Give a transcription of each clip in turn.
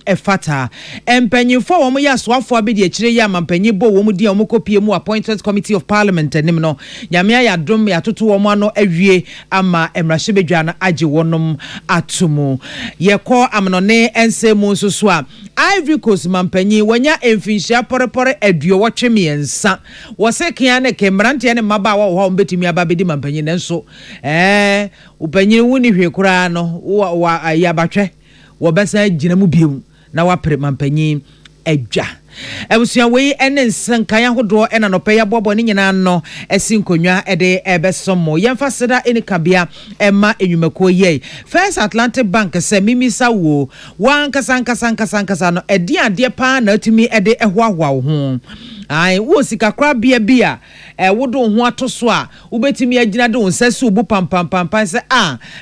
efata empanyimfo wo mo ya soafo abedi akire ya mampanyimbo wo mo dia wo kopie mu appointed committee of parliament anim no nyame ya dom ya toto wo mo ano awie ama emrahye bedwa na age wonom atomu yekọ amnone ensemu nsoso a Ivory Coast mampanyi wanya emfinhia porepore aduo wotwemiensa wo se kian ne kemrante ne maba wo ho betimi aba bedi mampanyi nenso upanyi wuni hwe kura no wa ya batwe wo besa gina mu biemu na wapre mampanyi adwa ebusia wei ene nsankan ahodo ena no peya bobo ni nyina no esinkonwa ede ebesomo yemfa seda eni kabia ema enwumako ye First Atlantic Bank se mimisa wo wankasankasa no ade pa na atumi ede ehwahwa ho ai wo sika kra bia wodo ho atoso a ubetimi agina de onsase ubu pampam se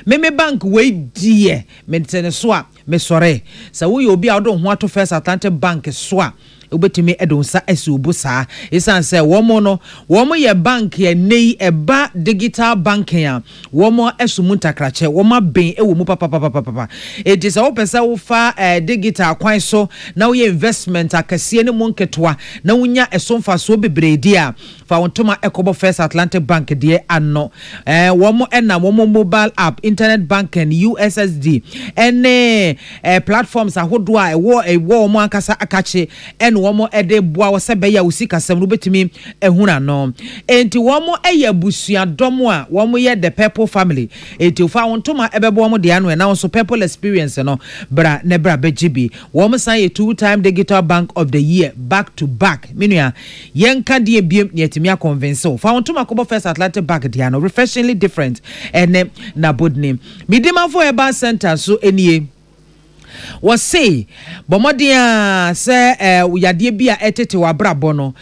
meme bank we die meditene so a me sore sa wo ye obi a wodo ho ato First Atlantic Bank so a ubetimi edonsa esubu saa isan se womo ye bank ye nei eba digital banking ya womo esumu takrache womo ben ewo mu papa it is all pesa wo fa digital kwan so na wo ye investment akase ne mu nketwa na wonya esomfa so bebredi a fa wontoma ekobo First Atlantic Bank de anno womo womo mobile app internet banking USSD ene platforms ahodo a ewo mo akasa akache womo ede boa wo sebe ya usika sem no betimi ehuna no enti womo eye busua domo a womo ye the Purple family enti ufa wontoma ebebo womo de anu na so Purple experience no bra bejibi womo san ye 2-time digital bank of the year back to back menua yenka de biem ne etimi convince fa wontoma kobo First Atlantic Bank de anu refreshingly different ene na bodni midima for eba center so enie was say bomodia se yade bia etete wa brabo no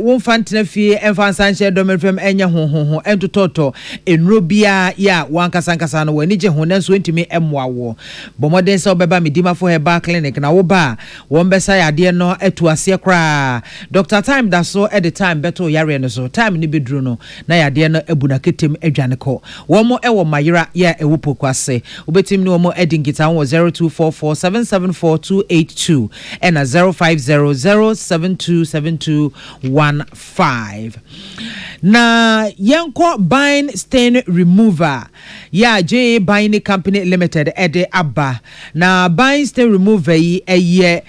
wo mfantena fie emfansanche domefem enya hohoho entototo enro bia ya wankasankasa no wani je ho nanso ntimi emwawo bomoden se obeba midima for heba clinic na wo ba wo mbesa yade no etuase kra Dr. Time da so at the time beto yare no so time ni bedru no na yade no ebuna ketem adwane ko wo mo ewo mayira ya ewo pokwase obetim ni wo mo edingita wo 0244774282 and a 0500727215. Na yanko buying stain remover ya J Buying Company Limited ede abba na buying stain remover yi eye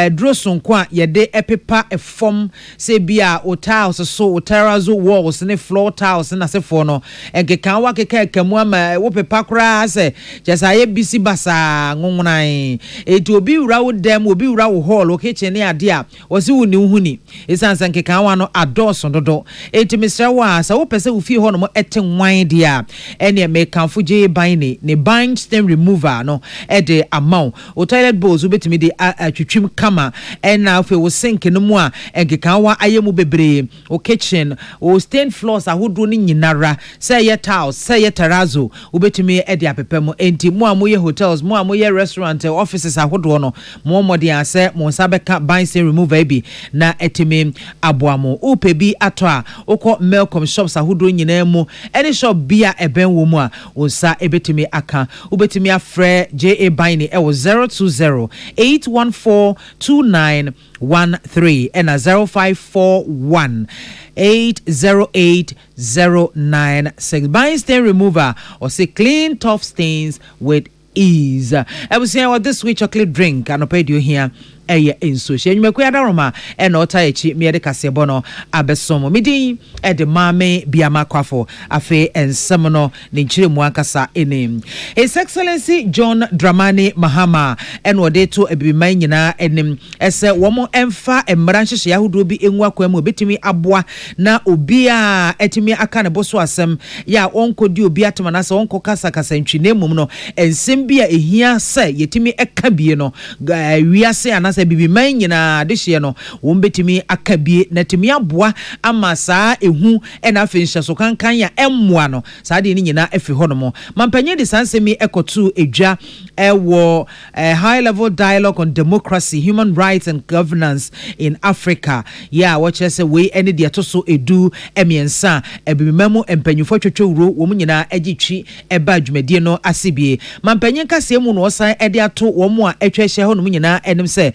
drosonkwa yede epepa efom se bia o tiles so o terrazzo walls ne floor tiles na se for no enkekan wa kekemu ama wo pepa kra se jesaye bisi basa ngungunan eti obi wura wo dem obi wura wo hall o kitchen ne ade a wose wuni huni esansan kekan wa no adoso dodo eti Mr. wa sa wo pese wo fie ho no mo ete nwan de a ene me kanfo je buying ne buying stain remover no ede amount o toilet bowls obetimi de atwitwim kama ena afi wo sink no mu a enkekan wa ayemu bebre o kitchen o stain floors ahodo ni nyinara say ye tiles say ye terrazzo obetimi ede apepem enti mu amoye hotels mu amoye restaurant offices ahodo no mo de ase mo sabeka buying stain remover bi na etimi aboamo upebi ato a okọ Melcom shops ahodo nyina mu any shop bia eben wo mu a onsa ebetimi aka obetimi afre JA Buying e wo 020-814-2913 and a 0541-808-096. Buying stain remover or say clean tough stains with ease. I was saying what this week chocolate drink and I you here. Enso she nyumeku ya daroma ena ota echi me de kasebo no abesomo midi e de mame biama kwafo afe ensem no ne nchire mu akasa enim His Excellency John Dramani Mahama ena ode to ebiman nyina enim ese womo emfa emmra nhye yahudo bi enwa kwam obetimi aboa na obi a etimi aka ne boso asem ya onkodi obi atema na se onko kasa ntwine mum no ensem bi a ehia se yetimi eka bie no wiase ana se bibi man nyina de hye no wo mbetimi akabie na timi aboa ama saa ehu ena afenhye so kankan ya emmoa no saa de ni nyina afi hono mo mampanye de sansemi ekotu edwa ɛwɔ high level dialogue on democracy, human rights and governance in Africa. Yeah, watch us away any dia to so edu emiensa ebimemu empanyufo twetwewuro wo mu nyina agitwi eba dwumadie no asibie. Mampanyin kase mu no osan ede ato wo mu a etwehye ho no mu nyina enim se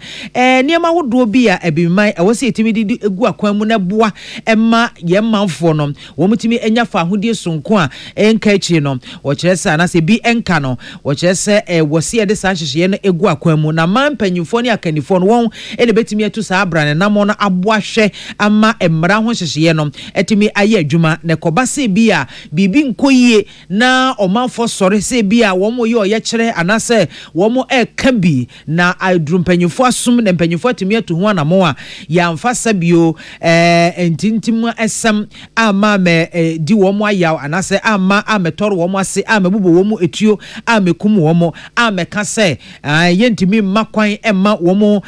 niema hodo bi a ebimman ewose etimi di egu akwan mu na boa emma yemmanfo no wo mutimi enya fa ahodie sonko a enka echi no wo kyerese ana se bi enka no wo kyerese wose ede san hyehye no egu akwan mu na mampanyufo ne akanifo no won ene betimi atu sa abrane na mo no aboahwe ama emra ho hyehye no etimi aye adwuma ne koba se bi a bibi nkoyie na omanfo sore se bi a wo mo ye oye kyere anase wo mo eka bi na adrumpanyufo asum ne mpanyufo atimi atu ho anamo a ya mfasa bio entintim esam ama me di wo mo ayaw anase ama ametoro wo mo ase amabubo wo mo etuo amekum wo mo ameka se yentimi makwan emma wo mo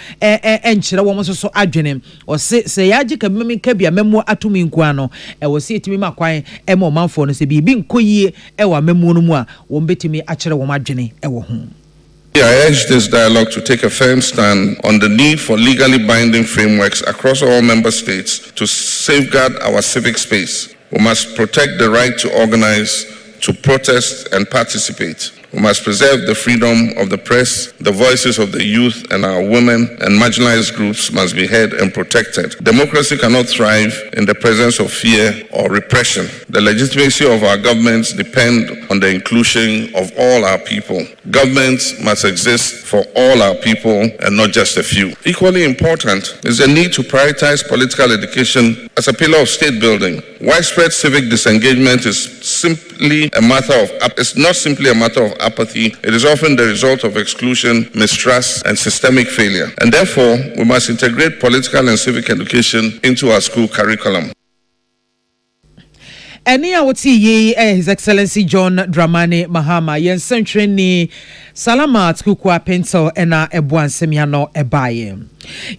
enkyere wo mo so adwene o se yaji kabimi kabia memo atumi nkoa no wo se etimi makwan emma omanfo no se bibi nkoyie ewa memo no mu a wo betimi akyere wo madwene ewo ho. I urge this dialogue to take a firm stand on the need for legally binding frameworks across all member states to safeguard our civic space. We must protect the right to organize, to protest and participate. We must preserve the freedom of the press, the voices of the youth and our women and marginalized groups must be heard and protected. Democracy cannot thrive in the presence of fear or repression. The legitimacy of our governments depend on the inclusion of all our people. Governments must exist for all our people and not just a few. Equally important is the need to prioritize political education as a pillar of state building. Widespread civic disengagement is not simply a matter of apathy. It is often the result of exclusion, mistrust, and systemic failure. And therefore, we must integrate political and civic education into our school curriculum. Eni awoti ye His Excellency John Dramani Mahama yen sentreni Salamat kukwa pencil ena ebuansem ya no ebaye.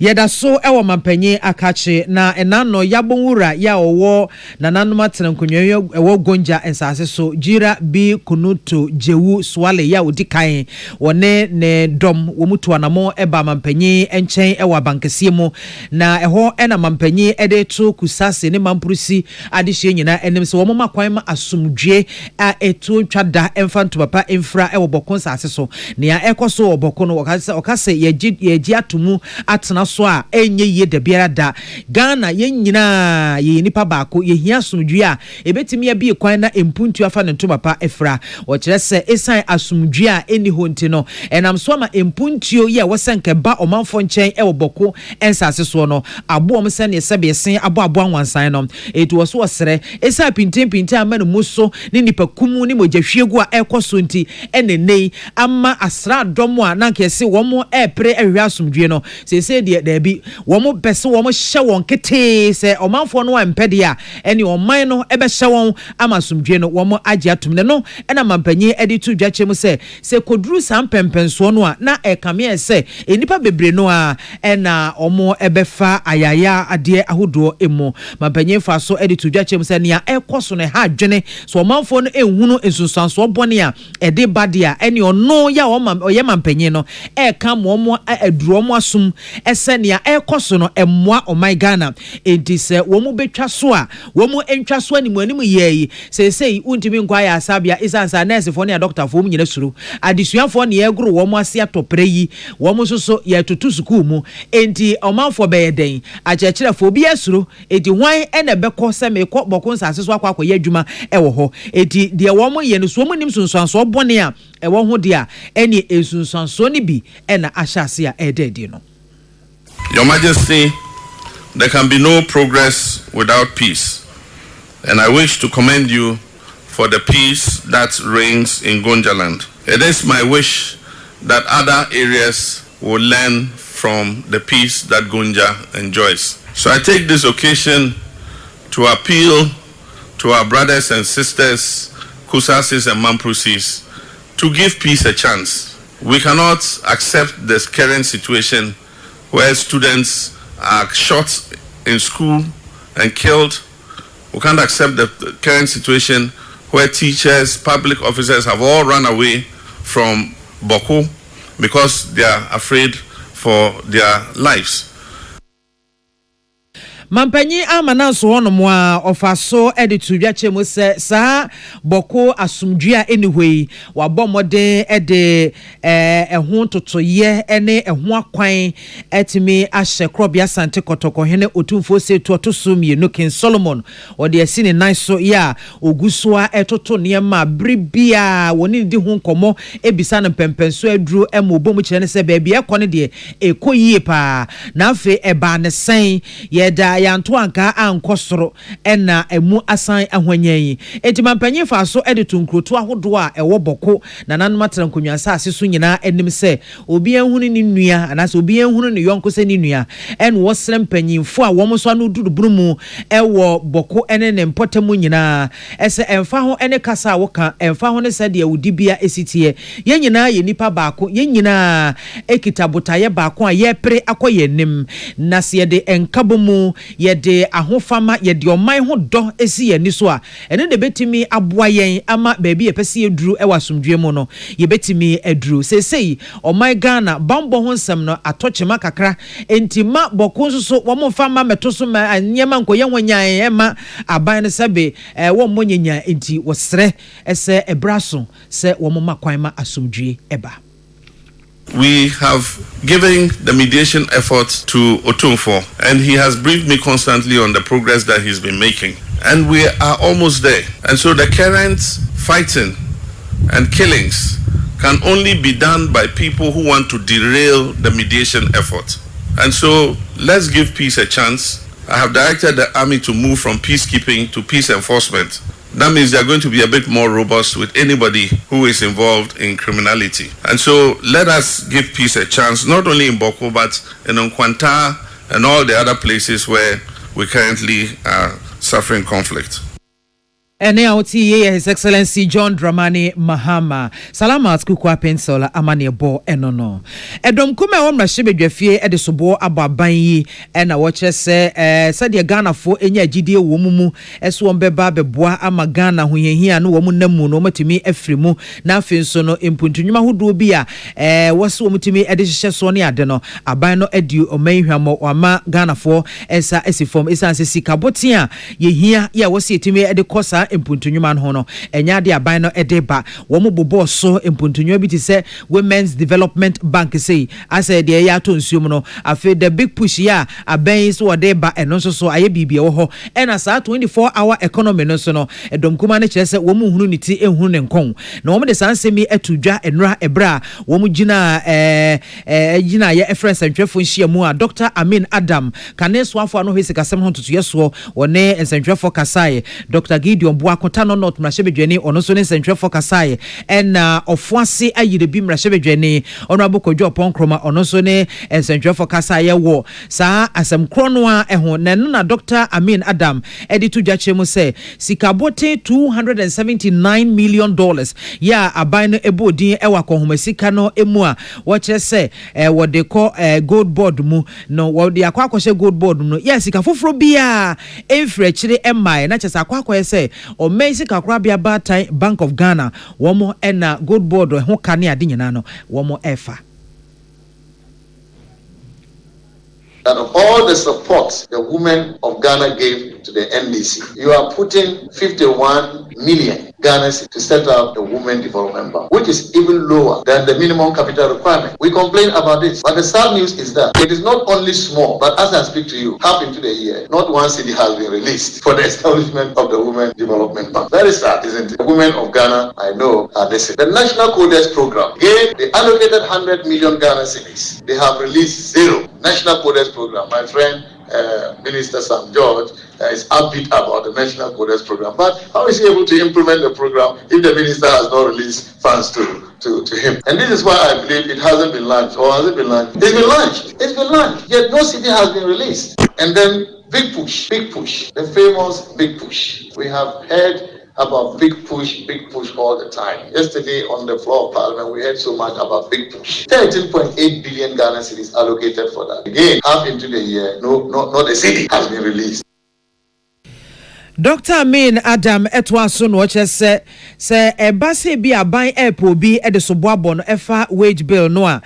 Yeda so ewo mampanyi akache na enano yabonwura ya owo na nanoma tenankonyo ewo gonja ensase so jira bi kunutu jewu swale ya odikan wone ne dom womutu anamo eba mampanyi enchen ewa bankesie mu na eho ena mampanyi ede to kusase ne mamprusi adehye nyina enem so wo makwan ma asumdwe a etu twada emfanto papa emfra ewo bokon sase so nea ekoso oboko no okase yeji atumu atena so a enye ye da biara da Ghana yenyina ye nipa baako yehia asumdwe a ebetimi ya bi kwan na empuntu afa ne papa efra o kire se esan asumdwe a eni honti no enam so ma empuntuo ye wosenke ba omanfo nchen ewo boko ensase so no abo om se ne sebesen abo anwansan no etu wo so osere esa pintin amanu muso ne nipa kumu ne mogahwiegu a ekoso nti enenei ama asra domo a na kese wo mo epre ehwe asumdwe no se da bi wo mo bese wo mo hye won kete se omanfo no empede a ene oman no ebe hye won ama asumdwe no wo mo age atum ne no ena mampanyi edi tu dwache mu se koduru sam pempenso no a na ekame se enipa bebre no a ena omo ebefa ayaya ade ahodo emu mampanyi fa so edi tu dwache mu se ne a ekoso ne ha adwene so omanfo no ehunu ensunsanso bone a ede bade a ene ono ya oyɛ mampanyi no eka mo aduro mo asum esenia ekoso no emmoa omai Ghana enti se wo mu betwa so a wo mu entwa so animu yeyi sei untimi nkwa ya asabia isansa nurse fo ne doctor fo mu nyina suru adesuafo ne yegro wo mu ase atopre yi wo mu soso ye tutu school mu enti omanfo be yeden akyekirefo bi asuru enti hwan ene beko se me kɔ bɔko nsase so akwa ye adwuma ewo ho enti de wo mu ye no so mu nim sunsanso bɔne a ewo ho de a ene esunsanso ne bi ena ahyase a ededi no. Your Majesty, there can be no progress without peace, and I wish to commend you for the peace that reigns in Gonjaland. It is my wish that other areas will learn from the peace that Gonja enjoys. So I take this occasion to appeal to our brothers and sisters, Kusasis and Mamprusis, to give peace a chance. We cannot accept this current situation where students are shot in school and killed. We can't accept the current situation where teachers, public officers have all run away from Boko because they are afraid for their lives. Mampanyi amananso honom a ofaso editu dwachemu se saa boko asumdua anyway wabomode ede ehun totoye ene ehun akwan etimi ahye krobia sante kotoko hene otumfo setu otoso mienu King Solomon ode asine nice ya ogusua etoto niema bribia woni di hu nkomo ebisa no pempenso aduru ema obomu kire ne se baabi ekone de ekoyie pa na afi eba ne sen yeda yanto anka ankosoro ena emu asan ahwanyan enti mampanyi fa so editu nkroto ahodo a ewo boko na nanoma trankonwansa ase so nyina enim se obi ehunu ni nua anase obi ehunu ni yonko se ni nua en wo srem panyimfo a wo mo so anu duduburumu ewo boko ene ne mpotemu nyina ese emfa ho ene kasa wo ka emfa ho ne se de awudibia esitie ye nyina ye nipa baako ye nyina ekitabotaye baako a ye pre akoye nim na se de enkabomu ye de ahofama ye de oman ho do esi ye ni so a ene de betimi aboa yen ama baabi ye pese eduru e wasomdwe mu no ye betimi eduru sesei oman Ghana bambo ho nsem no atochema kakra entima boko so wo mo fama metoso ma anyema nkoye hwanyan ema aban ne sebe wo mo nyanya enti wo sre ese ebraso se wo mo makwan ma asomdwe eba. We have given the mediation efforts to Otumfo, and he has briefed me constantly on the progress that he's been making. And we are almost there. And so the current fighting and killings can only be done by people who want to derail the mediation effort. And so let's give peace a chance. I have directed the army to move from peacekeeping to peace enforcement. That means they're going to be a bit more robust with anybody who is involved in criminality. And so let us give peace a chance, not only in Boko, but in Nkwanta and all the other places where we currently are suffering conflict. Ene auti His Excellency John Dramani Mahama. Salamat kukwa pensola amane bo enono. Edom kume omra shebedwafie ede sobo ababan yi ena woche se sade Ghana fo enya gidie wo mumu eso ombeba beboa ama Ghana hoyehia no wo mu namu no matimi afrimu na afenso no impuntunwuma hodo bi a wose wo mutimi ede hye so ne ade no aban no edi omanhwamo ama Ghana fo esa esifom esa sika botia yehia ya wose etimi ede kosa impuntunwuma no no enya de aban no edeba wo mo bobo so impuntunwuma bi ti se Women's Development Bank say ase de ya to nsuom no afi the big push ya aban so odeba eno so aye bibia wo ho ena sa 24-hour economy no so no edom kuma ne kire se wo mo hunu ni ti ehunu ne nkon na wo mo de sansemi atudwa enra ebra wo mo gina gina ye efrens antwefo nhia mu a Dr. Amin Adam kane so afo no hwesi kasem ho toto yeso wone ensantwefo kasaye Dr. Gideon Buakota no not mrashebedwani ono so ne ensantwefo kasaye ena ofuase ayire bi mrashebedwani ono abokodwo ponkroma ono so ne ensantwefo kasaye wo saa asem krono a eho na Dr. Amin Adam editu dwachemu se sikabote $279 million ya aban ebodin ewa kohomesika no emu a woche se wode ko gold board mu no wode akwakoshe gold board mu no yes sika foforo bia enfre chire emai na chesa akwakọ se o meisi kakra bia batan Bank of Ghana womo ena gold board ho kane ade nyina no womo efa. That of all the support the women of Ghana gave to the NDC, you are putting 51 million Ghana to set up the Women Development Bank, which is even lower than the minimum capital requirement. We complain about this, but the sad news is that it is not only small, but as I speak to you, half into the year, not one city has been released for the establishment of the Women Development Bank. Very sad, isn't it? The women of Ghana, I know, are listening. The National Codex Program gave the allocated 100 million Ghana cedis. They have released zero. National Codex Program, my friend, Minister Sam George is upbeat about the National Codex Program, but how is he able to implement the program if the minister has not released funds to him? And this is why I believe it hasn't been launched, or has it been launched? It's been launched. It's been launched. Yet no city has been released. And then big push, the famous big push. We have heard about big push all the time. Yesterday on the floor of Parliament, we heard so much about big push. 13.8 billion Ghana cedis allocated for that. Again, half into the year, not a city has been released. Dr. Amin Adam etwaso no che se ebase bi aban airport bi e de so boabo no efa wage bill no a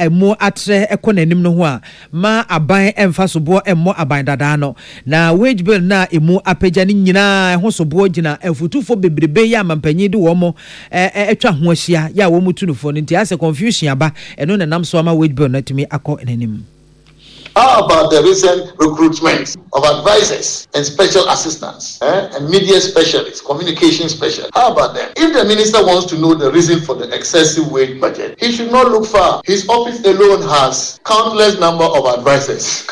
mu atre ekonanim no ho a ma aban emfa so bo emmo aban dada no na wage bill na emu apagya ni nyina ho so bo gina efutufo bebrebe ya mampanyi de wo mo etwa ho ahia ya wo mu tunufo nti ase confusion aba eno na nam so ama wage bill na tumi akọ enanim. How about the recent recruitment of advisors and special assistants and media specialists, communication specialists? How about them? If the minister wants to know the reason for the excessive wage budget, he should not look far. His office alone has countless number of advisors,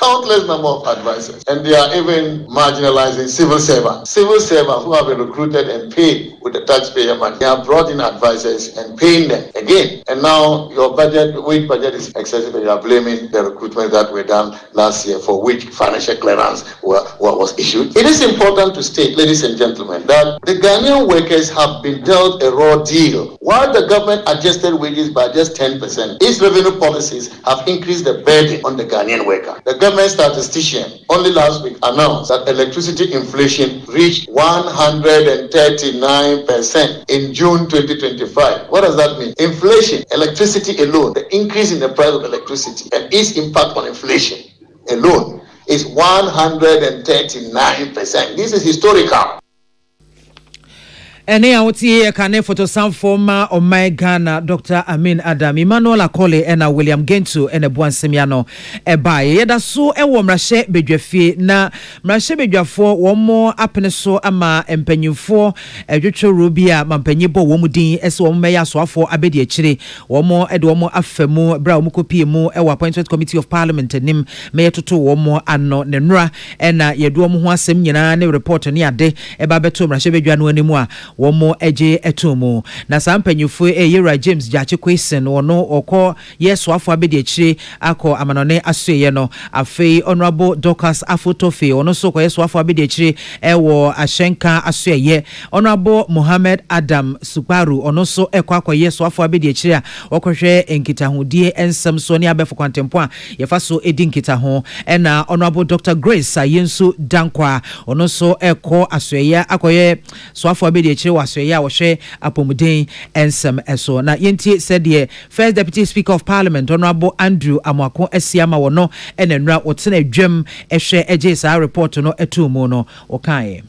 and they are even marginalizing civil servants who have been recruited and paid with the taxpayer money. They have brought in advisors and paying them again, and now your wage budget is excessive, and you are blaming the recruitment that were done last year for which financial clearance was issued. It is important to state, ladies and gentlemen, that the Ghanaian workers have been dealt a raw deal. While the government adjusted wages by just 10%, its revenue policies have increased the burden on the Ghanaian worker. The government statistician only last week announced that electricity inflation reached 139% in June 2025. What does that mean? Inflation, electricity alone, the increase in the price of electricity and its impact on inflation alone is 139%. This is historical. Ene awoti kane photo former Omai Ghana Dr. Amin Adam Emmanuel Akole ena William Gentu ene Buansemiano ebaye yeda so ewo mrahye bedwafie na mrahye bedwafo womo apene so ama empanyimfo edwetwe robia mampanyibo womu din ese womo meya soafo abedi akire womo ede womo afemu bra womo kopie mu ewo appointed committee of parliament nim meye toto womo ano nenra ena yedu womo ho asem nyina ne report ne ade eba beto mrahye bedwa no animu a womo eje etumu na sampanyufo Yera James Jache Kwesen ono okọ yeso afọ abedi akire akọ amanone asoye no afei honorable Dorcas Afotofe ono so kọ yeso afọ abedi akire ewo Ashenka asoye honorable Mohammed Adam Suparu ono so akọ yeso afọ abedi akire a okọhwe enkitahudie ensem so ne abefo kwantempo a yefa so edi nkitaho ena honorable Dr. Grace Ayensu Dankwa ono so ekọ asoye akọye so afọ abedi akire wasoya wohwe apomuden ensem eso na yenti said the first deputy speaker of parliament honorable Andrew Amwako Asiama wono enenra wotena adwam ehwe eje sa report no etumu no okae.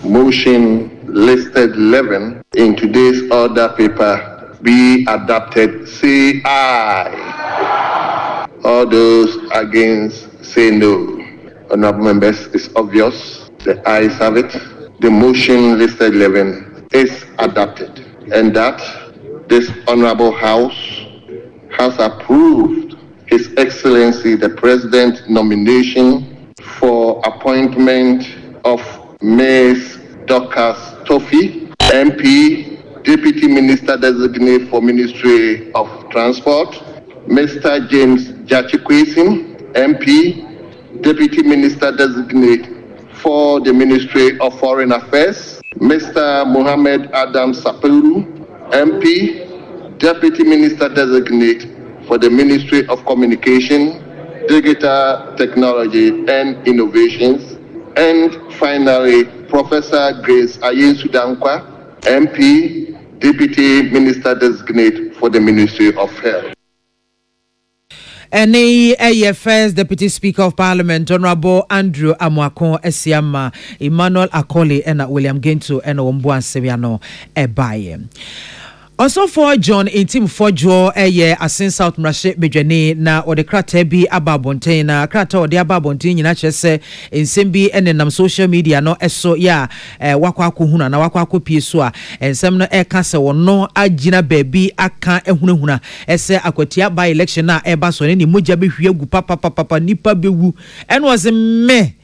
Motion listed 11 in today's order paper be adopted. Say aye. All those against say no. Honorable members, it's obvious. The ayes have it. The motion listed 11 is adopted, and that this honorable house has approved His Excellency the President nomination for appointment of Ms. Dorcas Tofi, MP, Deputy Minister Designate for Ministry of Transport, Mr. James Jache Kwesen, MP, Deputy Minister Designate for the Ministry of Foreign Affairs, Mr. Mohammed Adam Sapuru, MP, Deputy Minister Designate for the Ministry of Communication, Digital Technology and Innovations, and finally, Professor Grace Ayensu Dankwa, MP, Deputy Minister Designate for the Ministry of Health. Any first deputy speaker of parliament honorable Andrew Amwako Asiama Emmanuel Akole and William Gentu and Ombuansemiano ebaye. Also for John in team for Joe asin South Mrashe Bejani na ode krata bi ababonten na krata ode ababonten nyina kyese ensem bi enenam social media no eso ya wakwa akohuna na wakwa akopie so a ensem no eka se wono agina baabi aka ehunahuna ese akwatia by election na eba so ne ni mogya behwie gu papa nipa bewu eno ze me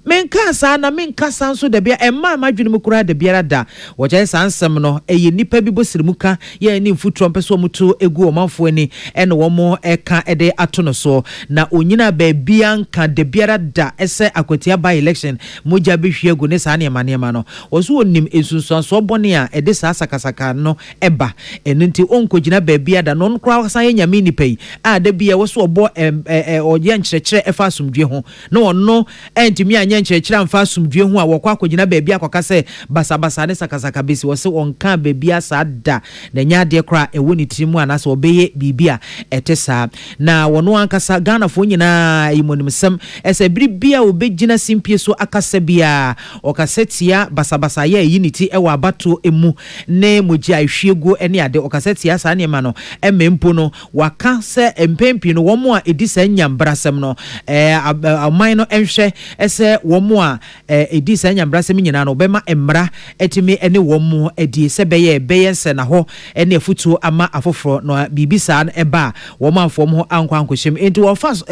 menkasa na menkasa nso da bia emma madwene mu kura da biara da woje sansem no eye nipa bi bosirimuka ye ni mfutro mpeso muto egu omanfo ani ene wo mo eka ede ato no so na onyina ba bia nka da biara da ese akwatia by election moja behwie gu ne sa ne manema no woso onim esunsuanso bone a ede sa sakasaka no eba enunti onkogina ba bia da no nkura san nyame nipa yi a da bia woso obo oye nkyerɛkyerɛ efa asomdwe ho na ono entimi anya enya nkyerɛkyerɛ amfa sumdwe ho a wɔkɔ akɔgyina baabi akɔka sɛ basabasa ne sakasaka besi wɔ se wɔnka baabi asa da na nya de kora ɛwɔ ne tiri mu anasa wɔbɛyɛ biribi a ɛte saa na wɔno ankasa Ghana fo nyinaa imonimsɛm ɛsɛ biribia wɔbɛgyina simpie so akasa bia ɔkasa tia basabasa yɛ unity ɛwɔ abato emu ne mogya ahwiegu ɛne ade ɔkasa tia saa nneɛma no ɛmempo no waka sɛ mpempi no wɔn a edi saa nyambrasɛm no aman no ɛhwɛ ɛsɛ wɔn a edi saa nyambrasɛm nyinaa no bɛma mmara ɛtimi ɛne wɔn edi sɛ bɛyɛ sɛ na hɔ ɛne afutuo ama afoforo no biribi saa ɛba wɔn afɔm ho ankwankohyɛm enti wɔfa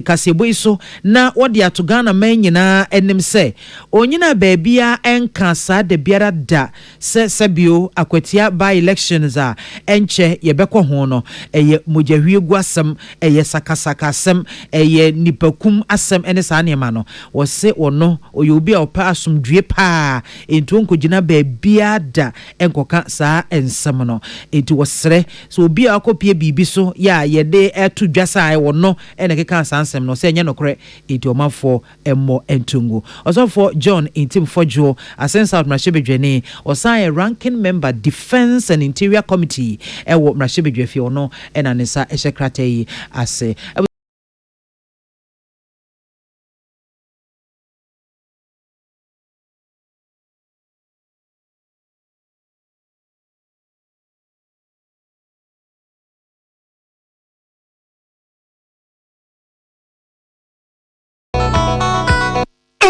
kasebo iso na wɔde ato Ghana man nyinaa ɛnim sɛ onyina baabia ɛnka saa de biara da sɛ sabio akwatia by elections a ɛnkyɛ yɛbɛkɔ ho no ɛyɛ mogyawiegu asɛm ɛyɛ sakasaka asɛm ɛyɛ nipakum asɛm ɛne saa nneɛma no wɔse wɔno ɔyɛ obi a ɔpɛ asomdwie paa enti onkɔgyina baabia da ɛnkɔka saa nsɛm no enti wɔsrɛ so obi a akɔpie biribi so yɛ yɛde ɛto dwasa a wɔno ɛna keka saa nsɛm no sɛ ɛnyɛ nokorɛ enti ɔmafo ɛmmɔ ɛntungu ɔsɔfo John Intimfojo Asen South Mrashebedwene ɔsan ranking member Defense and Interior Committee ɛwɔ Mrashebedwefi ɔno ɛna ne sa ɛhyɛ krata yi ase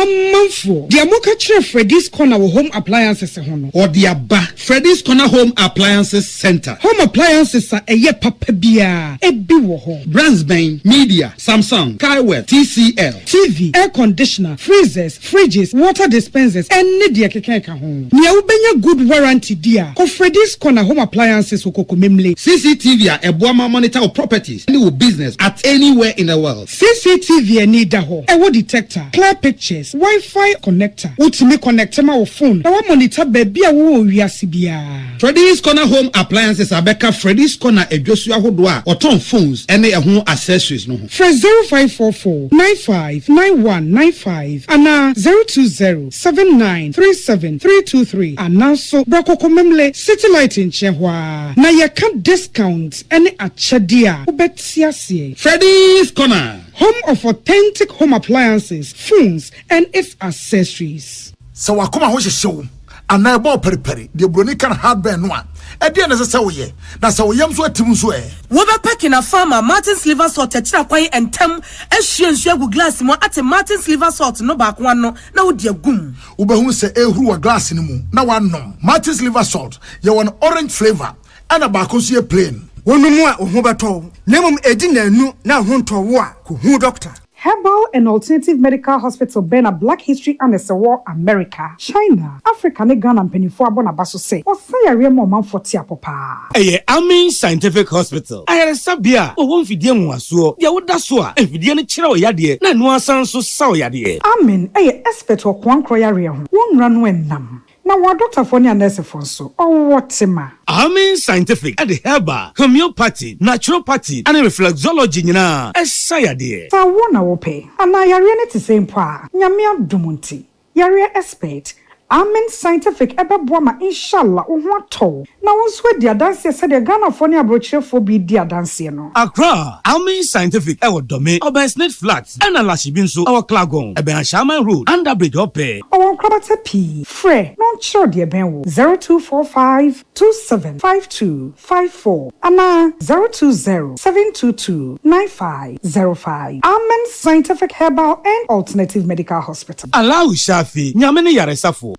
Manfo, the Amoka Tre Freddy's Corner Home Appliances Hono, or the Abba Freddy's Corner Home Appliances Center. Home appliances are a ye papabia, a biwo Brandsbane, Media, Samsung, Kaiwell, TCL, TV, air conditioner, freezers, fridges, water dispensers, and Nidia Keka home. Niaubenya good warranty dear. Ko Freddy's Corner Home Appliances Hokokomemle. CCTV a Boama monitor of properties, any business at anywhere in the world. CCTV a need daho, a wood detector, clear pictures, Wi-Fi connector. Ultimate connector my phone. Now monitor baby a wo wiasibia. Freddy's Corner Home Appliances Abeka Freddy's Corner e Joshua Hodwa or Tom phones any home accessories no. Fresh 0544 959195 and 02079373323 and now so Brakoko Memle City Light in Chehwa. Na ya can discount any achadia. Ubetiasie. Freddy's Corner. Home of authentic home appliances, phones, and its accessories. So I come a show, and I bought peri, the Brunican hardware one. At the end of the say, that's how yams were Timsway. Weber packing a farmer, Martin's liver salt, Chakway, and Tem, as she and Shagu glass at a Martin's liver salt, no back one, no, dear goom. Uber who say, who a glass in the moon, now one no. Martin's liver salt, you an orange flavor, and a bacosia plain. One more Hobato, Nemum Edina nu na hunto wa who doctor. Herbal and Alternative Medical Hospital Bena Black History and War America, China, Africa, Ghana and Penifua Bonabaso say, or say a real moment for Tiapopa. Amin Scientific Hospital. I had a sabia, or one Fidian was so, Yawudaswa, and Fidian Chiro Yadi, Nanua Sanso Sao Yadi. Amin, expert or Kwan Kroyaria, one run when nam. Now, what Dr. Fonia Nurse Fonso, or what Sima? Amin Scientific at the Herbal, Homeopathy, Naturopathy, and Reflexology, na, as Sayadi. So, one I will pay, and I are to same pa, Yamia Dumunti, Yaria expert. Amen Scientific ebe boama inshallah ohwato na wonso dia dance said the Ghana Fonia brochure for be dia dance no Accra Amen Scientific ewo dome Obersnet Flats and Alashibinso our Klagon ebe Shaman Road under bridge ope o krabata p free non sure dia ben wo 0245275254 ana 0207229505 Amen Scientific Herbal and Alternative Medical Hospital Allow Shafi nyamene yaresafo.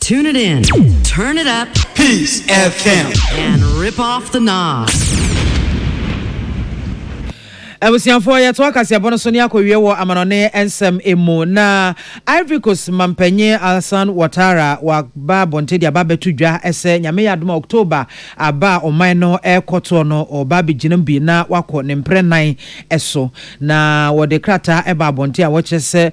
Tune it in, turn it up, Peace FM, and rip off the knobs. Abusianfo ya to akase abono so ne akowie wo amanone ensem emu na Ivory Coast mampenye Alsan Watara wa ba bonte dia ba betudwa ese nyame ya doma October aba oman no ekoto no oba beginam bi na wako ne mprenan eso na wode krata eba bonte a wo chese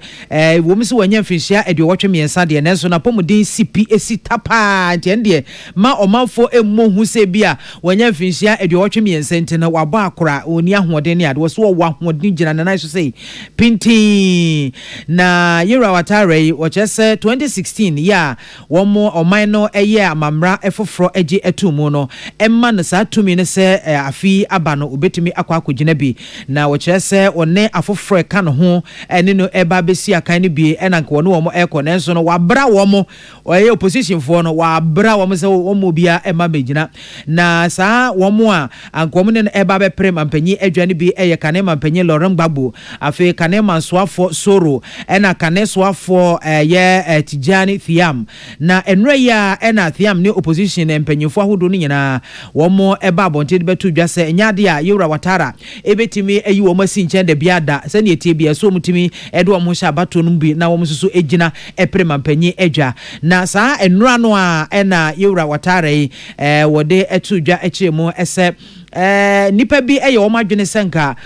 wo msi wanya mfinhia ede wotwe miensa de ne so na pomudin CP esi tapa ntende ma omanfo emu hu se bia wanya mfinhia ede wotwe miensa ntina waba akora oni ahode ne ade wo so wa hodin gina na so say pinti na Yura Watare wɔkyerɛ 2016 ya wɔn ɔman no ɛyɛ amamra ɛfoforo ɛgye ɛtumu no ɛma no saa tumi ne sɛ afi aba no obetumi akɔ akɔgyina bi na wɔkyerɛ ɔne afoforo ɛka no ho ɛne no ɛba besi akan no bi ɛna nka wɔn ɛkɔ nanso no wabra wɔn ɔyɛ opposition foɔ no wabra wɔn sɛ wɔn bia ɛma bɛgyina na saa wɔn a ankɔm ne ɛba bɛpere mampanyi adwane bi ɛyɛ kane mampanyi Lorem Gbagbo afi kane mansoafo Soro ɛna kane soafo ɛyɛ Tijani Thiam na enra ya ɛna Thiam ne opposition mpanyifo ahodo no nyinaa wɔn ɛba abɔnte de bɛto dwa sɛ nyade a Yewura Watara ebetimi ayi wɔn asi nkyɛn da bia da sɛ ne etie bia so mutimi ɛde wɔn hyɛ abato no bi na wɔn soso egyina ɛpere mampanyi adwa na saa enra no a ɛna Yewura Watara yi wɔde ɛto dwa ɛkyerɛ mu ɛsɛ nipa bi ɛyɛ wɔn adwene sɛnka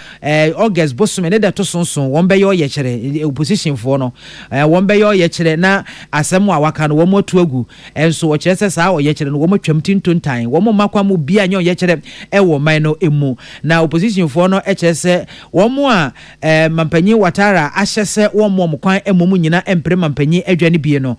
August bosom ne da to sonson wɔn bɛyɛ ɔyɛ kyerɛ opposition foɔ no wɔn bɛyɛ ɔyɛ kyerɛ na asɛm a waka no wɔn atu agu ɛnso wɔkyerɛ sɛ saa ɔyɛ kyerɛ no wɔn atwam tintontan wɔn makwa mu bia nyɛ ɔyɛ kyerɛ ɛwɔ man no emu na opposition foɔ no ɛkyerɛ sɛ wɔn a mampanyi Watara ahyɛ sɛ wɔn kwan ɛmom nyina ɛmpere mampanyi adwane bie no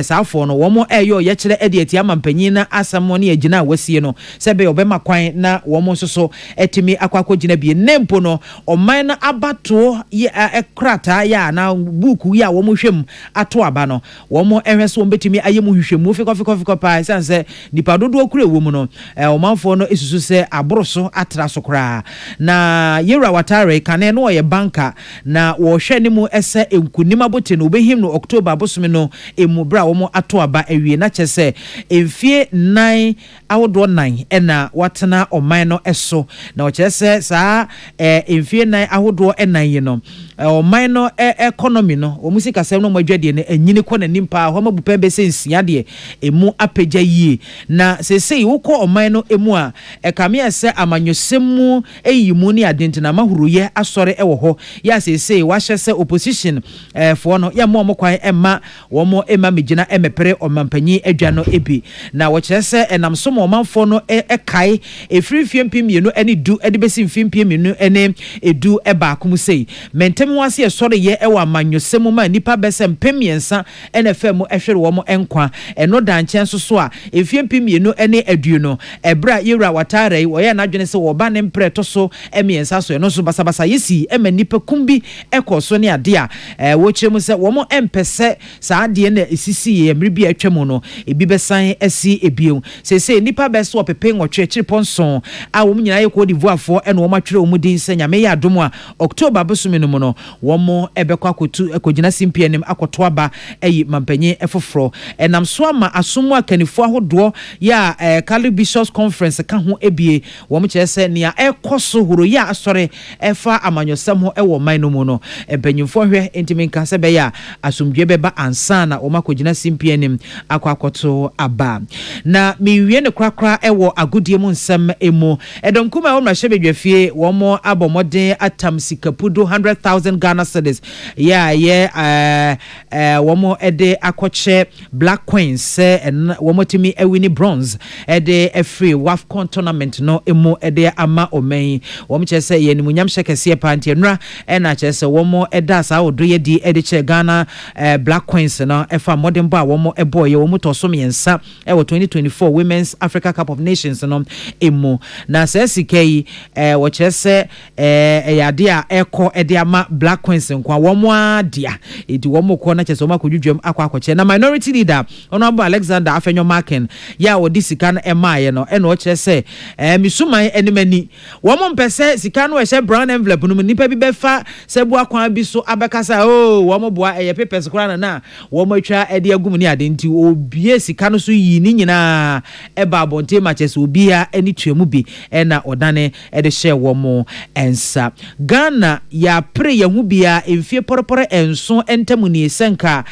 saa foɔ no wɔn ɛyɛ ɔyɛ kyerɛ ɛde atia mampanyi na asɛm no yɛ gyina wasie no sɛ bɛ ɔbɛma kwan na wɔn so etimi akwakọ gina bi nempo no oman na abato ekrata ya na buku ya wo mo hwem ato aba no wo mo ehwe so betimi ayemu hwehwemu fikọ pa sanse nipa dodo okure wo mu no omanfo no esusu se aboroso atra so kra na Yewura Watare kane no ye banka na wo hwe ne mu ese enkunim abote no obehim no October abosom no emu bra wo mo ato aba awie na kyese emfie 9 awodo 9 ena watena oman no eso na ochese saa emfie 9 ahodo enan yi no oman no economy no omusika sem no madwade ne anyini kɔ na nimpa ho mabupa be sensia de emu apagya yie na sesei wokɔ oman no emu a ekame ese amanyosem mu eyimu ne adentina mahuruye asɔre ɛwɔ hɔ ya sesei wahyɛ sɛ opposition fo no ya mo kwan ɛma wo ema megina emepere omampanyi adwa no ebi na wo kyerɛ sɛ enam so mo manfo no ɛkae efirifie mpemienu ene du ede besi mfimpemienu ene edu eba akom sei mentem wase esore ye ewa amanyosem ma nipa bese mpemiensa ene fam ehwere wo mo enkwa eno danchen so a efimpemienu ene aduo no ebra Yewura Watare wo ye na dwene se wo ba ne mpreto so emiensa so eno so basabasa yesi ema nipa kumbi ekoso ne ade a wo kyerem se wo mo empese saa ade na esisi ye mri bi atwam no ebi besan esi ebiem sese nipa bese opepe nwotwe chiriponson a wo nyina ye ko divoafo ene wo matwere wo mudin se nyame ya adom a October besumi no no wo mo ebekwa kotu ekogina simpianim akoto aba eyi mampanyi efoforo enam so ama asomu akanifo ahodo ya Kali Bishops Conference ka ho ebie wo mo kyerese nia ekoso horo ya asore efa amanyosam ho ewo man no mu no empanyimfo hwe entimi nka se be ya asomdwe beba ansana wo makogina simpianim akwakoto aba na miwie ne krakra ewo agodie mu nsem emu edonkuma wo mrahye bedwafie wo mo abomoden atam sikapudo 100,000 Ghana cedis ya ye wo mo ede akoche Black Queens wo mo timi ewini bronze ede free WAFCON tournament no emu ede ama omen wo mo kyese ye nimunyam hyekese pantie nra na kyese wo mo eda sa odoye di ede che Ghana Black Queens no efa modern ba wo mo eboye wo mo toso miensa wo 2024 Women's Africa Cup of Nations no emu na sesikai wo kyese yade a eko ede ama Black Queens nkwa wo mo adia edi wo mo ko na kyese wo makodwudwam akwakoche na minority leader Honorable Alexander Afenyo Marken ya wo di sika na emaye no eno kyese misuman enemani wo mo mpese sika no ehye brown envelope no nipa bi befa sebu akwan bi so abekasa wo mo boa papers kora na wo mo atwa ede agum ni ade nti obie sika no so yi ni nyina eba abonte machese obia eni twemu bi na odane ede hye wo mo ensa Ghana ya pre ya hu bia emfie poroporo enso entamuni senka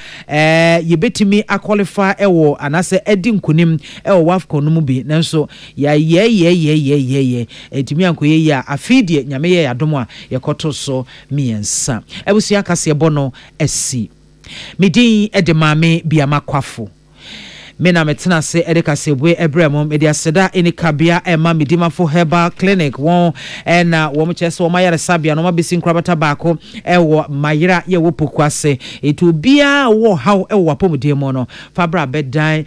yebetimi akwalify ewo anase edi nkunim ewo WAFCON no mu bi nanso ya ye etimi ankoye ya afidie nyame ye adom a yekoto so miensa ebusia kase bono esi midin ede mame bia makwafo me na metena se edeka sebwe ebremom edi aseda eni kabia ema medima for herbal clinic won na wo mchese wo mayare sabia no mabesi nkrabata baako ewo mayira ye wo pokwase etu bia wo how ewo apomudie mo no fabra bedan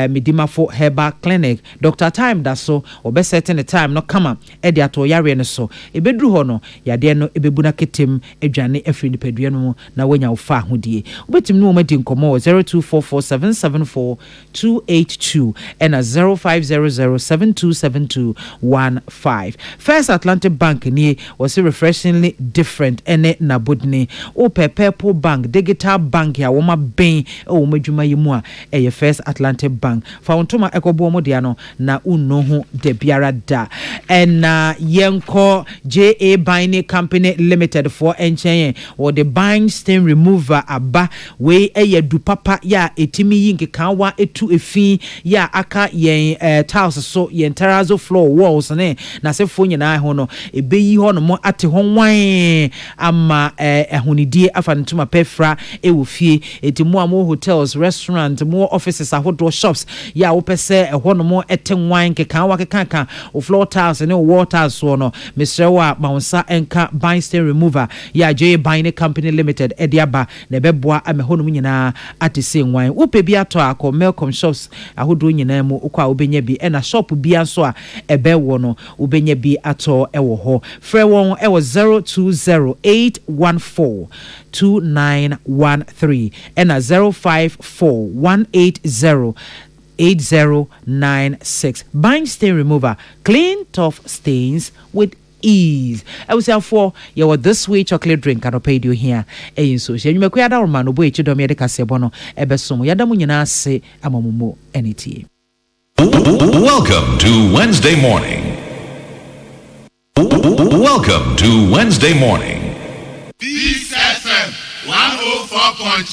medima for herbal clinic Dr. Time da so obesetting the time no kama edi ato yare no so ebedru ho no yade no ebebuna ketem adwane afri nipadua no na wanya ufa hodie obetim no madi nkomo 0244774282 and 0500727215. First Atlantic Bank ni was refreshingly different ene na budni o Purple Bank digital bank ya wo ma ben o madwuma yimu a eye First Atlantic Bank fa wontoma ekobo mo dia no na unno ho de biara da and yenko JA Binding Company Limited for enchen or the bind stain remover aba we eye du papa ya etimi yinke kanwa etu efi ya aka yen tiles so yen terrazzo floor walls ne na se fo nyina ho no ebeyi ho no mo ate ho wan ama ehunidie afa ntuma pefra ewo fie etimu amo hotels restaurant mo offices ahodo shops ya wo pese ho no mo ete wan ke kanwa ke kanka o floor tiles ne wall tiles so no Mr. Bouncer enka bind stain remover ya J Binding Company Limited ediaba na beboa amehonum nyina atese nwan wo pe bi ato akọ Melcom shops ahodo nyina mu ukwa obenya bi na shop bi anso a ebe wo no obenya bi ato ewo ho frɛ won ewo 0208142913 and 0541808096. Bind stain remover, clean tough stains with ease. I was here for your this way chocolate drink and paid you here. So she you make da man no boy chidom yede kasebono ebesom yada mu nyina se amamumo enity. Welcome to Wednesday morning. Welcome to Wednesday morning. Peace FM 104.2